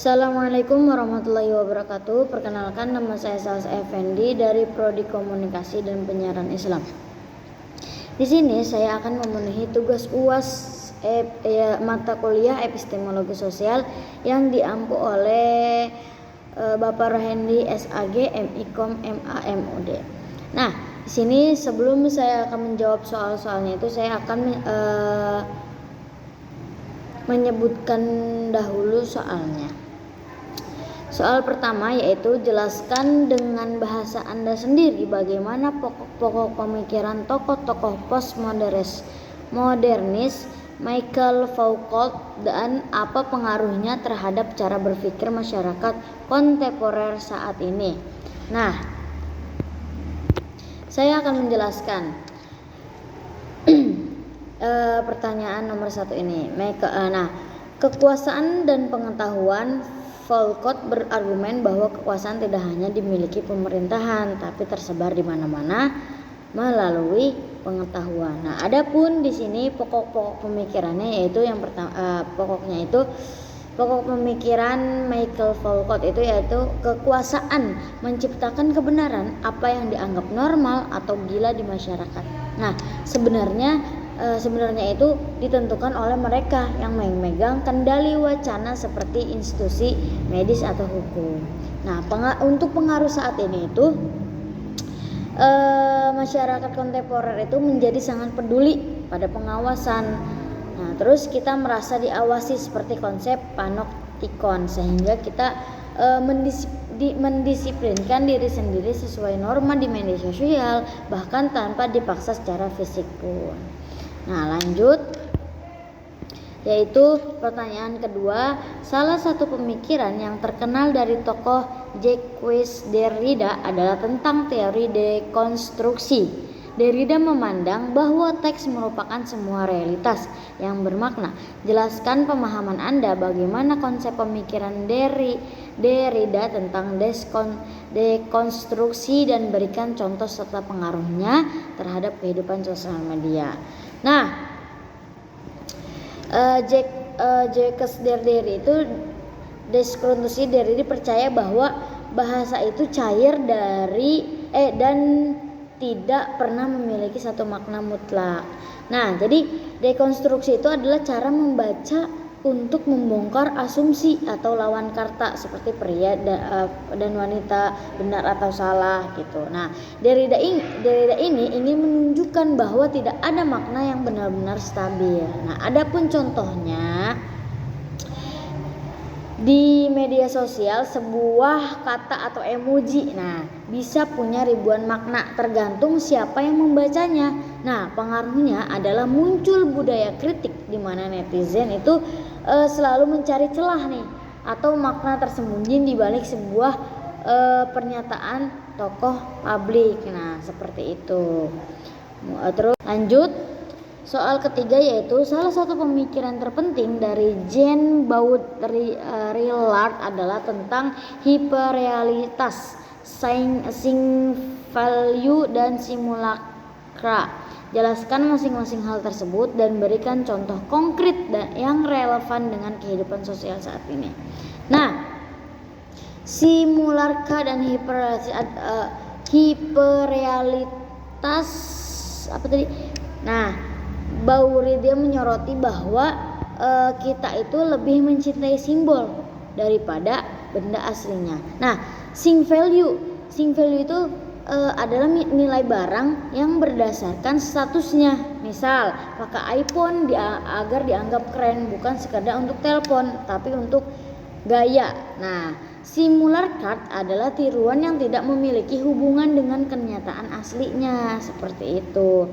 Assalamualaikum warahmatullahi wabarakatuh. Perkenalkan, nama saya Salsa Effendi dari Prodi Komunikasi dan Penyiaran Islam. Di sini saya akan memenuhi tugas UAS mata kuliah Epistemologi Sosial yang diampu oleh Bapak Rohendi SAG MIKOM MAMUD. Nah, di sini sebelum saya akan menjawab soal-soalnya itu saya akan menyebutkan dahulu soalnya. Soal pertama yaitu jelaskan dengan bahasa Anda sendiri bagaimana pokok-pokok pemikiran tokoh-tokoh postmodernis Michael Foucault dan apa pengaruhnya terhadap cara berpikir masyarakat kontemporer saat ini. Nah, saya akan menjelaskan pertanyaan nomor 1 ini. Kekuasaan dan pengetahuan. Foucault berargumen bahwa kekuasaan tidak hanya dimiliki pemerintahan, tapi tersebar di mana-mana melalui pengetahuan. Nah, adapun di sini pokok-pokok pemikirannya yaitu yang pertama, pokok pemikiran Michael Foucault itu yaitu kekuasaan menciptakan kebenaran apa yang dianggap normal atau gila di masyarakat. Nah, sebenarnya itu ditentukan oleh mereka yang memegang kendali wacana seperti institusi medis atau hukum. Nah, untuk pengaruh saat ini itu masyarakat kontemporer itu menjadi sangat peduli pada pengawasan. Nah, terus kita merasa diawasi seperti konsep panoptikon, sehingga kita mendisiplinkan diri sendiri sesuai norma di media sosial, bahkan tanpa dipaksa secara fisik pun. Nah, lanjut, yaitu pertanyaan kedua. Salah satu pemikiran yang terkenal dari tokoh Jacques Derrida adalah tentang teori dekonstruksi. Derrida memandang bahwa teks merupakan semua realitas yang bermakna. Jelaskan pemahaman Anda bagaimana konsep pemikiran Derrida tentang dekonstruksi dan berikan contoh serta pengaruhnya terhadap kehidupan sosial media. Nah, Jacques Derrida itu dekonstruksi Derrida percaya bahwa bahasa itu cair dan tidak pernah memiliki satu makna mutlak. Nah, jadi dekonstruksi itu adalah cara membaca untuk membongkar asumsi atau lawan kata seperti pria dan wanita, benar atau salah gitu. Nah, Derrida ini ingin menunjukkan bahwa tidak ada makna yang benar-benar stabil. Nah, adapun contohnya di media sosial sebuah kata atau emoji bisa punya ribuan makna tergantung siapa yang membacanya. Nah, pengaruhnya adalah muncul budaya kritik di mana netizen itu selalu mencari celah nih atau makna tersembunyi di balik sebuah pernyataan tokoh publik. Nah, seperti itu. Terus lanjut. Soal ketiga yaitu salah satu pemikiran terpenting dari Jean Baudrillard adalah tentang hiperrealitas, sync value dan simulacra. Jelaskan masing-masing hal tersebut dan berikan contoh konkret yang relevan dengan kehidupan sosial saat ini. Nah, simulacra dan hiperrealitas apa tadi? Nah, Baudrillard menyoroti bahwa kita itu lebih mencintai simbol daripada benda aslinya. Nah, sync value itu adalah nilai barang yang berdasarkan statusnya. Misal, pakai iPhone agar dianggap keren, bukan sekadar untuk telepon, tapi untuk gaya. Nah, simulacra adalah tiruan yang tidak memiliki hubungan dengan kenyataan aslinya, seperti itu.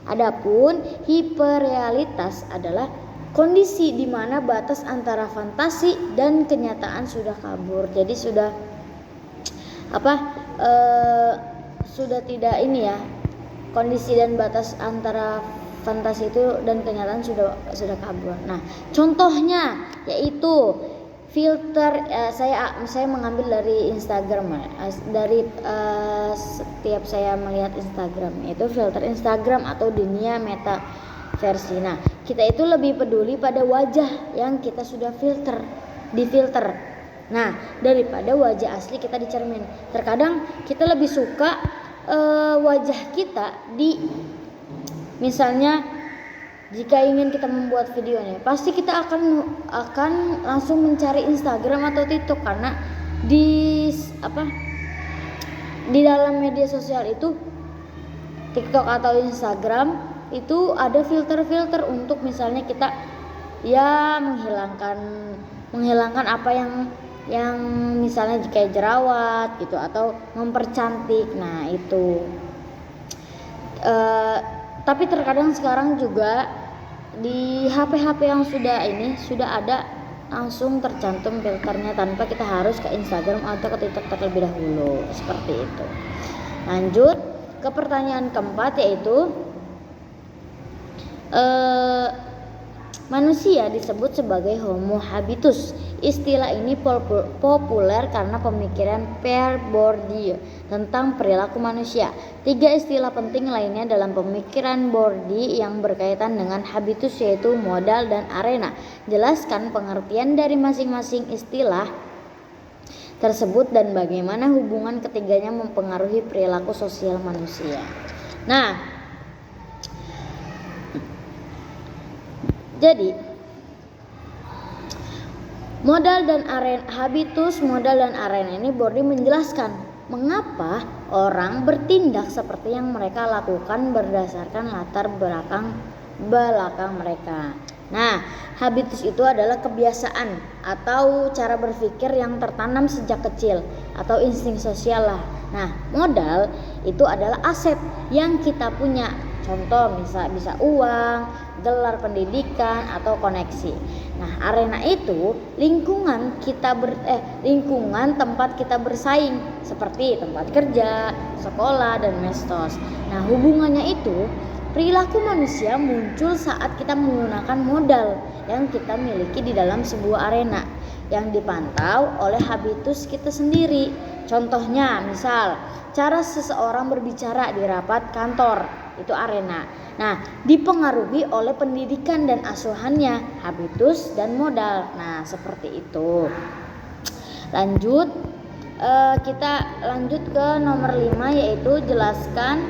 Adapun hiperrealitas adalah kondisi di mana batas antara fantasi dan kenyataan sudah kabur. Jadi sudah tidak kondisi dan batas antara fantasi itu dan kenyataan sudah kabur. Nah, contohnya yaitu filter. Saya mengambil dari Instagram, setiap saya melihat Instagram itu filter Instagram atau dunia meta versi. Nah, kita itu lebih peduli pada wajah yang kita sudah difilter. Nah, daripada wajah asli kita di cermin. Terkadang kita lebih suka wajah kita di, misalnya jika ingin kita membuat videonya, pasti kita akan langsung mencari Instagram atau TikTok, karena di dalam media sosial itu, TikTok atau Instagram itu ada filter-filter untuk misalnya kita ya menghilangkan apa yang misalnya kayak jerawat gitu, atau mempercantik. Nah itu tapi terkadang sekarang juga di HP-HP yang sudah ada langsung tercantum filternya tanpa kita harus ke Instagram atau ke TikTok terlebih dahulu, seperti itu. Lanjut ke pertanyaan keempat, yaitu manusia disebut sebagai Homo habitus. Istilah ini populer karena pemikiran Pierre Bourdieu tentang perilaku manusia. 3 istilah penting lainnya dalam pemikiran Bourdieu yang berkaitan dengan habitus yaitu modal dan arena. Jelaskan pengertian dari masing-masing istilah tersebut dan bagaimana hubungan ketiganya mempengaruhi perilaku sosial manusia. Nah, jadi modal dan arena, habitus, modal dan arena ini Bourdieu menjelaskan mengapa orang bertindak seperti yang mereka lakukan berdasarkan latar belakang mereka. Nah, habitus itu adalah kebiasaan atau cara berpikir yang tertanam sejak kecil atau insting sosial lah. Nah, modal itu adalah aset yang kita punya. Contoh bisa uang, gelar pendidikan atau koneksi. Nah, arena itu lingkungan tempat kita bersaing seperti tempat kerja, sekolah dan medsos. Nah, hubungannya itu perilaku manusia muncul saat kita menggunakan modal yang kita miliki di dalam sebuah arena yang dipantau oleh habitus kita sendiri. Contohnya, misal cara seseorang berbicara di rapat kantor, itu arena. Nah, dipengaruhi oleh pendidikan dan asuhannya, habitus dan modal. Nah, seperti itu. Lanjut, kita lanjut ke nomor 5, yaitu jelaskan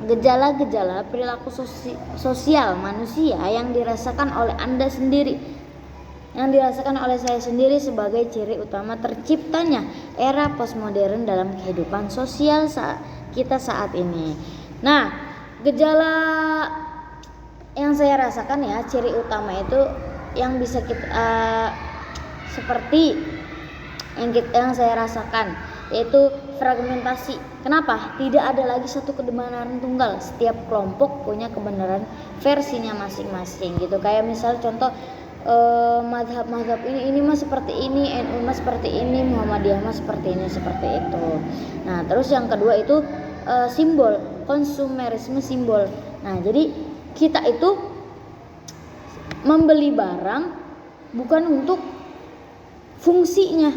gejala-gejala perilaku sosial manusia yang dirasakan oleh Anda sendiri, yang dirasakan oleh saya sendiri sebagai ciri utama terciptanya era postmodern dalam kehidupan sosial kita saat ini. Nah, gejala yang saya rasakan ya, ciri utama itu yang bisa kita seperti yang saya rasakan, yaitu fragmentasi. Kenapa? Tidak ada lagi satu kebenaran tunggal. Setiap kelompok punya kebenaran versinya masing-masing gitu. Kayak misal contoh mazhab ini mah seperti ini, NU mah seperti ini, Muhammadiyah mah seperti ini, seperti itu. Nah, terus yang kedua itu simbol, konsumerisme simbol. Nah, jadi kita itu membeli barang bukan untuk fungsinya,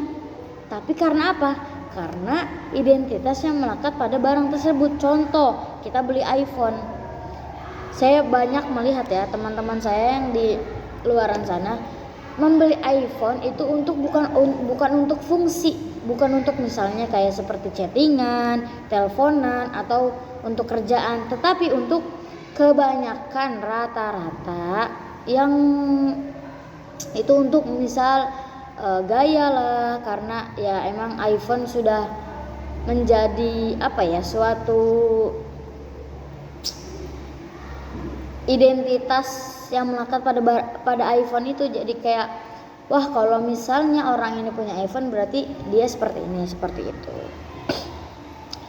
tapi karena apa? Karena identitasnya melekat pada barang tersebut. Contoh, kita beli iPhone. Saya banyak melihat ya teman-teman saya yang di luaran sana membeli iPhone itu bukan untuk fungsi, bukan untuk misalnya kayak seperti chattingan, teleponan atau untuk kerjaan, tetapi untuk kebanyakan rata-rata yang itu untuk misal gaya lah, karena ya emang iPhone sudah menjadi suatu identitas yang melekat pada iPhone itu. Jadi kayak wah, kalau misalnya orang ini punya iPhone berarti dia seperti ini, seperti itu.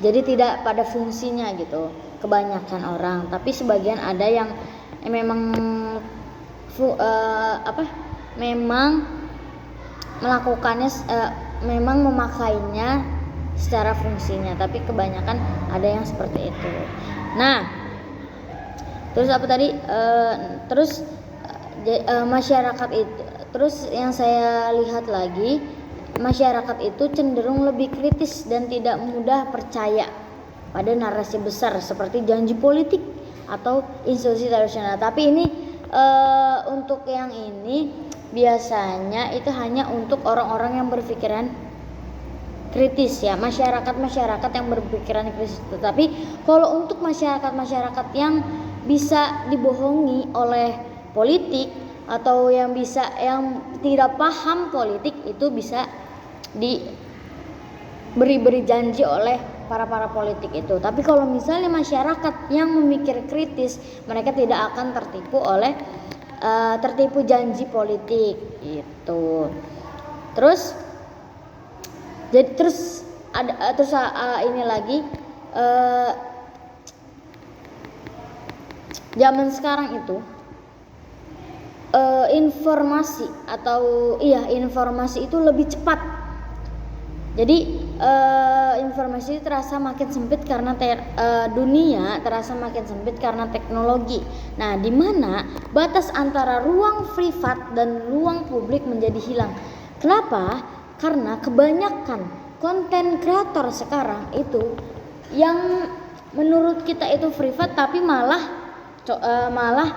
Jadi tidak pada fungsinya gitu kebanyakan orang, tapi sebagian ada yang memang melakukannya, memang memakainya secara fungsinya, tapi kebanyakan ada yang seperti itu. Nah, terus apa tadi? Masyarakat itu, terus yang saya lihat lagi, masyarakat itu cenderung lebih kritis dan tidak mudah percaya pada narasi besar seperti janji politik atau institusi tradisional. Tapi ini untuk yang ini biasanya itu hanya untuk orang-orang yang berpikiran kritis ya, masyarakat yang berpikiran kritis. Tetapi kalau untuk masyarakat yang bisa dibohongi oleh politik atau yang tidak paham politik, itu bisa diberi janji oleh para politik itu. Tapi kalau misalnya masyarakat yang memikir kritis, mereka tidak akan tertipu janji politik itu. Terus ini lagi, zaman sekarang itu informasi itu lebih cepat. Jadi informasi terasa makin sempit karena dunia terasa makin sempit karena teknologi. Nah, di mana batas antara ruang privat dan ruang publik menjadi hilang. Kenapa? Karena kebanyakan konten kreator sekarang itu yang menurut kita itu privat, tapi malah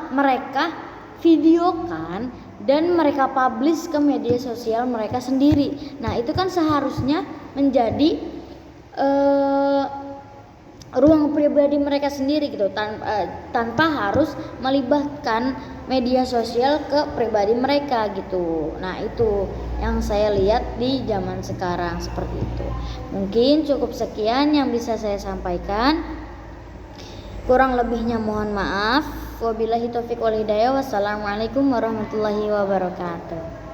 mereka videokan dan mereka publish ke media sosial mereka sendiri. Nah, itu kan seharusnya menjadi ruang pribadi mereka sendiri gitu, tanpa harus melibatkan media sosial ke pribadi mereka gitu. Nah, itu yang saya lihat di zaman sekarang seperti itu. Mungkin cukup sekian yang bisa saya sampaikan. Kurang lebihnya mohon maaf. Wabillahi taufiq wal hidayah. Wassalamualaikum warahmatullahi wabarakatuh.